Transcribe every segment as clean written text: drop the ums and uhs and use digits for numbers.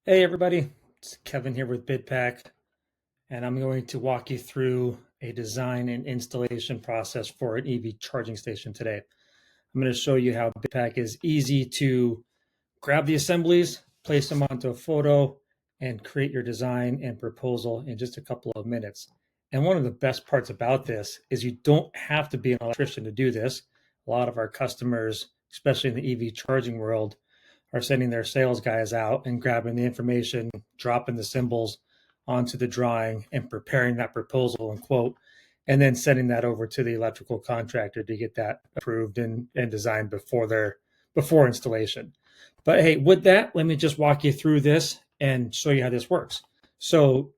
Hey everybody, it's Kevin here with BidPak, and I'm going to walk you through a design and installation process for an EV charging station today. I'm going to show you how BidPak is easy to grab the assemblies, place them onto a photo, and create your design and proposal in just a couple of minutes. And one of the best parts about this is you don't have to be an electrician to do this. A lot of our customers, especially in the EV charging world, are sending their sales guys out and grabbing the information, dropping the symbols onto the drawing and preparing that proposal and quote, and then sending that over to the electrical contractor to get that approved and designed before installation. But hey, with that, let me just walk you through this and show you how this works. So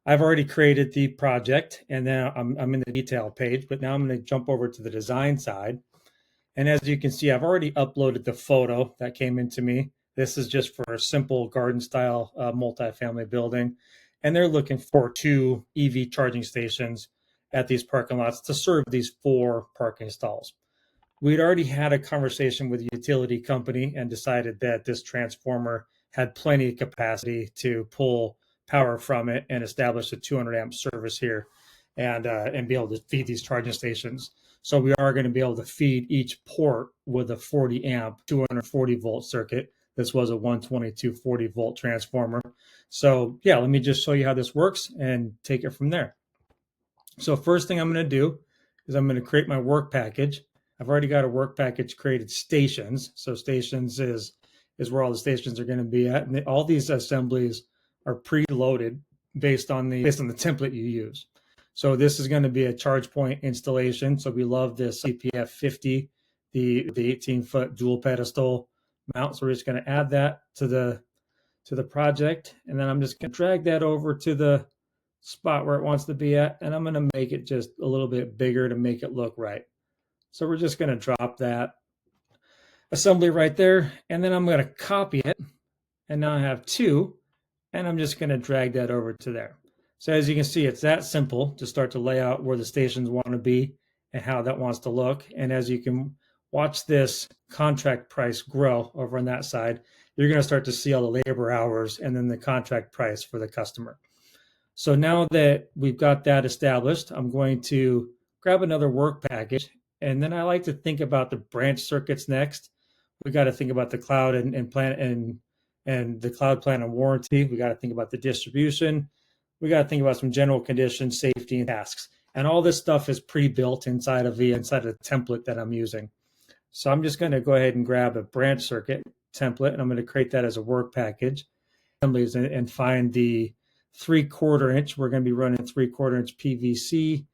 I've already created the project and then I'm in the detail page, but now I'm going to jump over to the design side. And as you can see, I've already uploaded the photo that came into me. This is just for a simple garden style multifamily building. And they're looking for 2 EV charging stations at these parking lots to serve these 4 parking stalls. We'd already had a conversation with the utility company and decided that this transformer had plenty of capacity to pull power from it and establish a 200 amp service here and be able to feed these charging stations. So we are going to be able to feed each port with a 40 amp 240 volt circuit. This was a 122 40 volt transformer. So yeah, let me just show you how this works and take it from there. So first thing I'm going to do is I'm going to create my work package. I've already got a work package created stations. So stations is where all the stations are going to be at. And all these assemblies are preloaded based on the template you use. So this is going to be a charge point installation. So we love this CPF 50, the 18-foot dual pedestal mount. So we're just going to add that to the project, and then I'm just going to drag that over to the spot where it wants to be at, and I'm going to make it just a little bit bigger to make it look right. So we're just going to drop that assembly right there, and then I'm going to copy it, and now I have 2, and I'm just going to drag that over to there. So as you can see, it's that simple to start to lay out where the stations want to be and how that wants to look. And as you can watch this contract price grow over on that side, you're going to start to see all the labor hours and then the contract price for the customer. So now that we've got that established, I'm going to grab another work package. And then I like to think about the branch circuits next. We got to think about the cloud and plan and the cloud plan and warranty. We got to think about the distribution. We got to think about some general conditions, safety, and tasks. And all this stuff is pre-built inside of the template that I'm using. So I'm just going to go ahead and grab a branch circuit template, and I'm going to create that as a work package. And find the 3/4 inch. We're going to be running 3/4 inch PVC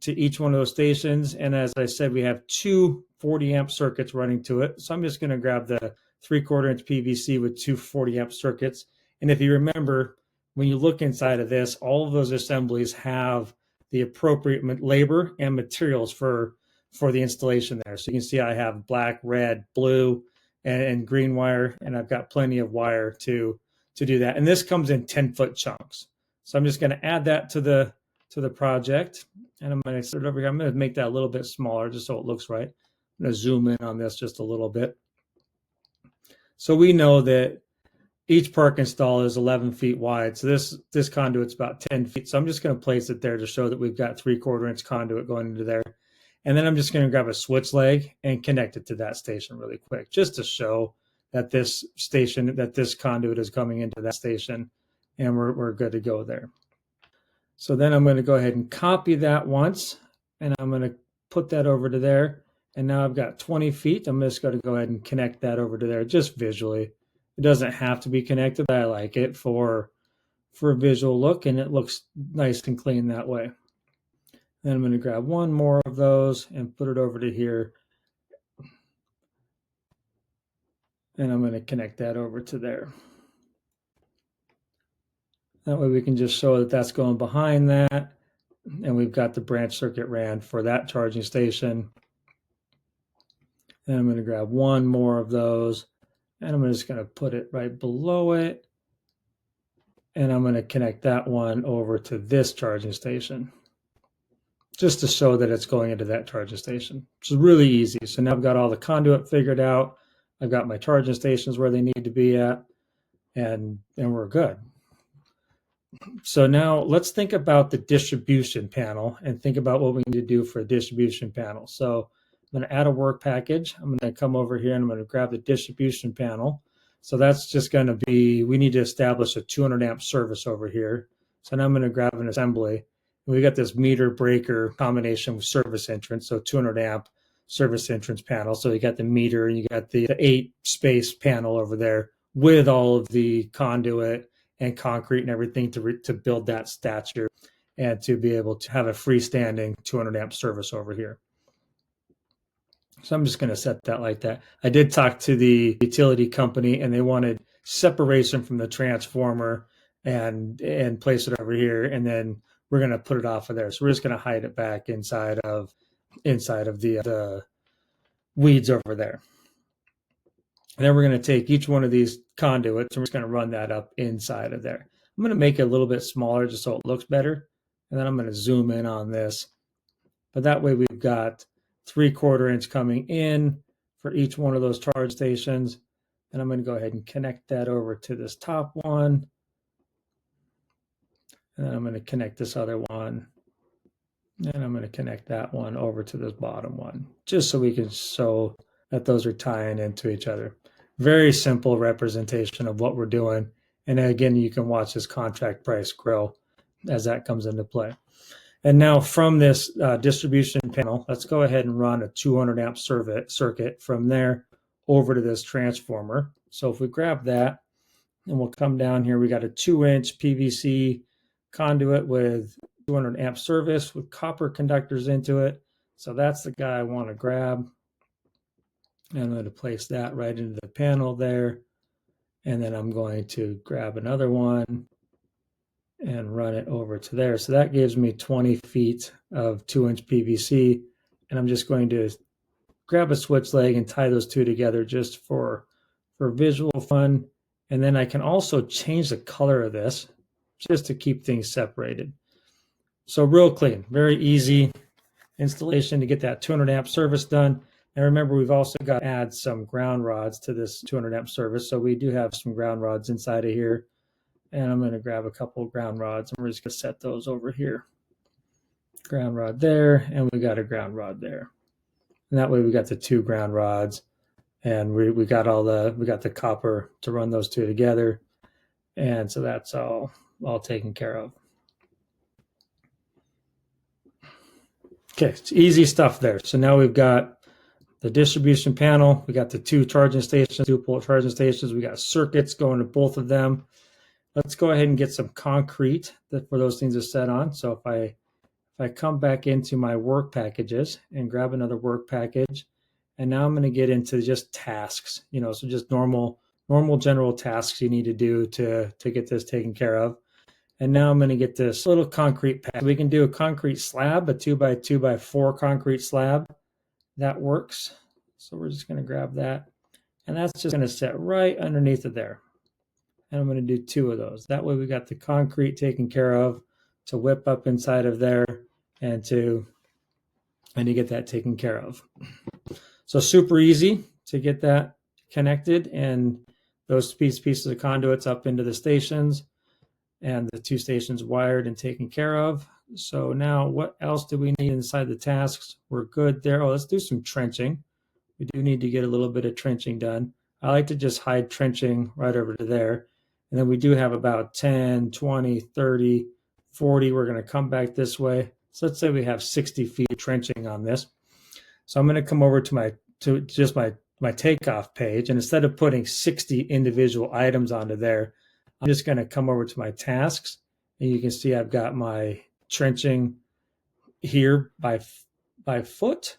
to each one of those stations. And as I said, we have 2 40 amp circuits running to it. So I'm just going to grab the 3/4 inch PVC with 2 40 amp circuits. And if you remember, when you look inside of this, all of those assemblies have the appropriate labor and materials for the installation there. So you can see I have black, red, blue, and green wire, and I've got plenty of wire to do that. And this comes in 10-foot chunks. So I'm just going to add that to the project, and I'm going to start over here. I'm going to make that a little bit smaller just so it looks right. I'm going to zoom in on this just a little bit. So we know that each parking stall is 11 feet wide. So this conduit's about 10 feet. So I'm just going to place it there to show that we've got 3/4 inch conduit going into there. And then I'm just going to grab a switch leg and connect it to that station really quick, just to show that this conduit is coming into that station, and we're good to go there. So then I'm going to go ahead and copy that once, and I'm going to put that over to there. And now I've got 20 feet. I'm just going to go ahead and connect that over to there just visually. It doesn't have to be connected, but I like it for a visual look, and it looks nice and clean that way. Then I'm going to grab one more of those and put it over to here. And I'm going to connect that over to there. That way we can just show that that's going behind that. And we've got the branch circuit ran for that charging station. And I'm going to grab one more of those. And I'm just going to put it right below it. And I'm going to connect that one over to this charging station, just to show that it's going into that charging station, which is really easy. So now I've got all the conduit figured out. I've got my charging stations where they need to be at. and we're good. So now let's think about the distribution panel and think about what we need to do for a distribution panel. So I'm going to add a work package. I'm going to come over here and I'm going to grab the distribution panel. So that's just going to be, we need to establish a 200 amp service over here. So now I'm going to grab an assembly. We got this meter breaker combination with service entrance, so 200 amp service entrance panel. So you got the meter and you got the 8 space panel over there with all of the conduit and concrete and everything to build that stature and to be able to have a freestanding 200 amp service over here. So I'm just going to set that like that. I did talk to the utility company and they wanted separation from the transformer and place it over here, and then we're going to put it off of there. So we're just going to hide it back inside of the weeds over there. And then we're going to take each one of these conduits and we're just going to run that up inside of there. I'm going to make it a little bit smaller just so it looks better. And then I'm going to zoom in on this. But that way we've got 3/4 inch coming in for each one of those charge stations. And I'm going to go ahead and connect that over to this top one. And then I'm going to connect this other one. And I'm going to connect that one over to this bottom one, just so we can show that those are tying into each other. Very simple representation of what we're doing. And again, you can watch this contract price grow as that comes into play. And now from this distribution panel, let's go ahead and run a 200 amp circuit from there over to this transformer. So if we grab that and we'll come down here, we got a 2-inch PVC conduit with 200 amp service with copper conductors into it. So that's the guy I want to grab. And I'm going to place that right into the panel there. And then I'm going to grab another one and run it over to there. So that gives me 20 feet of 2-inch PVC. And I'm just going to grab a switch leg and tie those two together just for visual fun. And then I can also change the color of this just to keep things separated. So real clean, very easy installation to get that 200 amp service done. And remember, we've also got to add some ground rods to this 200 amp service. So we do have some ground rods inside of here. And I'm going to grab a couple of ground rods and we're just going to set those over here. Ground rod there, and we got a ground rod there. And that way we got the 2 ground rods, and we got the copper to run those two together. And so that's all taken care of. Okay, it's easy stuff there. So now we've got the distribution panel, we got the 2 charging stations, 2 pole charging stations, we got circuits going to both of them. Let's go ahead and get some concrete for those things to set on. So if I come back into my work packages and grab another work package, and now I'm going to get into just tasks, so just normal general tasks you need to do to get this taken care of. And now I'm going to get this little concrete pad. We can do a concrete slab, a 2x2x4 concrete slab. That works. So we're just going to grab that. And that's just going to sit right underneath of there. And I'm going to do 2 of those. That way we got the concrete taken care of to whip up inside of there and to get that taken care of. So super easy to get that connected and those pieces of conduits up into the stations and the 2 stations wired and taken care of. So now what else do we need inside the tasks? We're good there. Oh, let's do some trenching. We do need to get a little bit of trenching done. I like to just hide trenching right over to there. And then we do have about 10, 20, 30, 40. We're going to come back this way. So let's say we have 60 feet of trenching on this. So I'm going to come over to my takeoff page. And instead of putting 60 individual items onto there, I'm just going to come over to my tasks. And you can see I've got my trenching here by foot.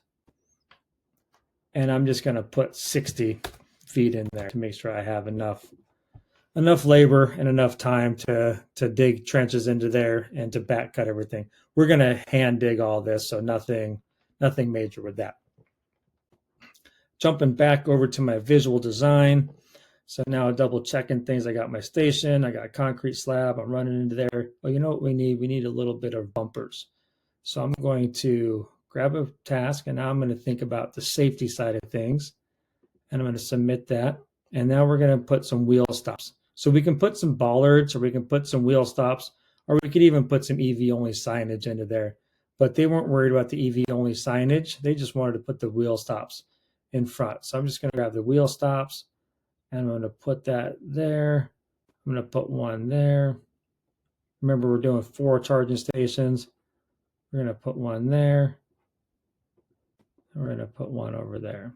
And I'm just going to put 60 feet in there to make sure I have enough labor and enough time to dig trenches into there and to back cut everything. We're going to hand dig all this, so nothing major with that. Jumping back over to my visual design. So now double checking things. I got my station, I got a concrete slab, I'm running into there. Well, you know what we need? We need a little bit of bumpers. So I'm going to grab a task, and now I'm going to think about the safety side of things. And I'm going to submit that. And now we're going to put some wheel stops. So we can put some bollards, or we can put some wheel stops, or we could even put some EV only signage into there. But they weren't worried about the EV only signage. They just wanted to put the wheel stops in front. So I'm just going to grab the wheel stops and I'm going to put that there. I'm going to put one there. Remember, we're doing 4 charging stations. We're going to put one there. And we're going to put one over there.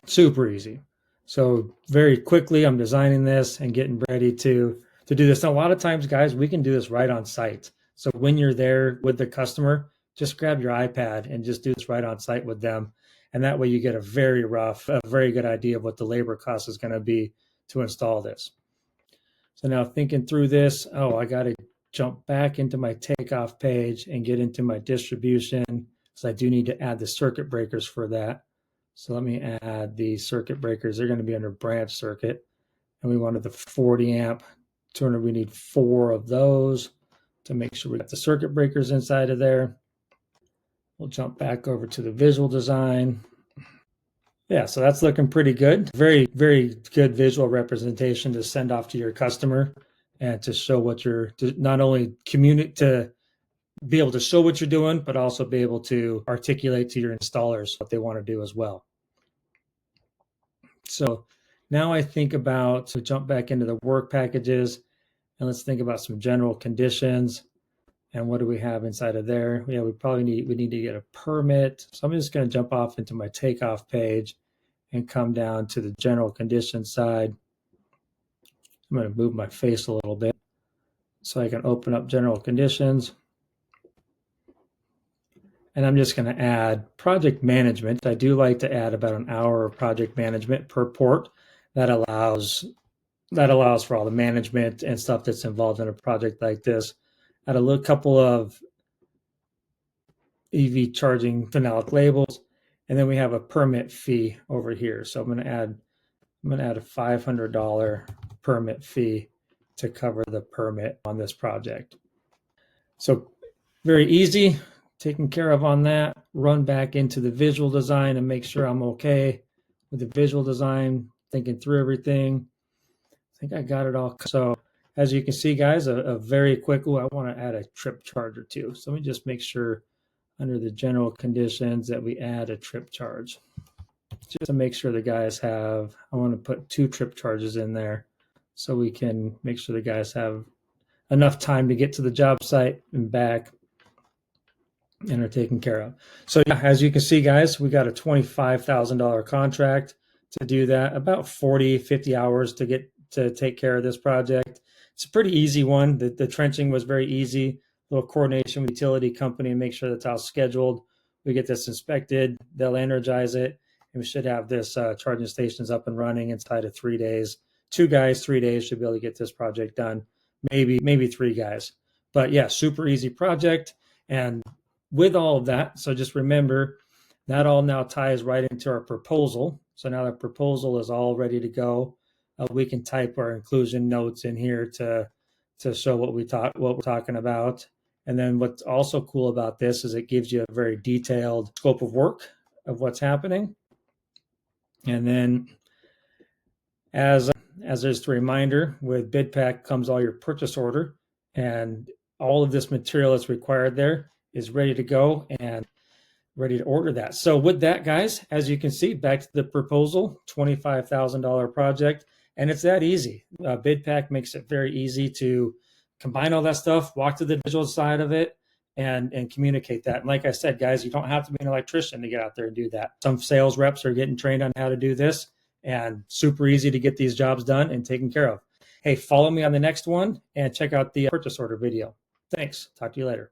Super easy. So very quickly, I'm designing this and getting ready to do this. Now, a lot of times, guys, we can do this right on site. So when you're there with the customer, just grab your iPad and just do this right on site with them. And that way you get a very good idea of what the labor cost is going to be to install this. So now thinking through this, I got to jump back into my takeoff page and get into my distribution, because I do need to add the circuit breakers for that. So let me add the circuit breakers. They're going to be under branch circuit. And we wanted the 40 amp tuner. We need 4 of those to make sure we got the circuit breakers inside of there. We'll jump back over to the visual design. Yeah, so that's looking pretty good. Very, very good visual representation to send off to your customer and to show what to not only communicate, to be able to show what you're doing, but also be able to articulate to your installers what they want to do as well. So now I think about, so jump back into the work packages, and let's think about some general conditions. And what do we have inside of there? Yeah, we need to get a permit. So I'm just going to jump off into my takeoff page and come down to the general conditions side. I'm going to move my face a little bit so I can open up general conditions. And I'm just going to add project management. I do like to add about an hour of project management per port. That allows for all the management and stuff that's involved in a project like this. Add a couple of EV charging phenolic labels, and then we have a permit fee over here. So I'm going to add a $500 permit fee to cover the permit on this project. So very easy, taken care of on that. Run back into the visual design and make sure I'm okay with the visual design, thinking through everything. I think I got it all. So as you can see, guys, a very quick, I want to add a trip charge too. So let me just make sure under the general conditions that we add a trip charge. Just to make sure the guys have, I want to put 2 trip charges in there so we can make sure the guys have enough time to get to the job site and back and are taken care of. So yeah, as you can see, guys, we got a $25,000 contract to do that, about 50 hours to take care of this project. It's a pretty easy one. The trenching was very easy. A little coordination with the utility company and make sure that's all scheduled. We get this inspected, they'll energize it, and we should have this charging stations up and running inside of 3 days. 2 guys, 3 days should be able to get this project done. Maybe 3 guys. But yeah, super easy project. And with all of that, so just remember, that all now ties right into our proposal. So now the proposal is all ready to go. We can type our inclusion notes in here to show what we're talking about. And then what's also cool about this is it gives you a very detailed scope of work of what's happening. And then as just a reminder, with BidPak comes all your purchase order, and all of this material that's required there is ready to go and ready to order that. So with that, guys, as you can see, back to the proposal, $25,000 project, and it's that easy. BidPak makes it very easy to combine all that stuff, walk to the visual side of it, and communicate that. And like I said, guys, you don't have to be an electrician to get out there and do that. Some sales reps are getting trained on how to do this, and super easy to get these jobs done and taken care of. Hey, follow me on the next one and check out the purchase order video. Thanks. Talk to you later.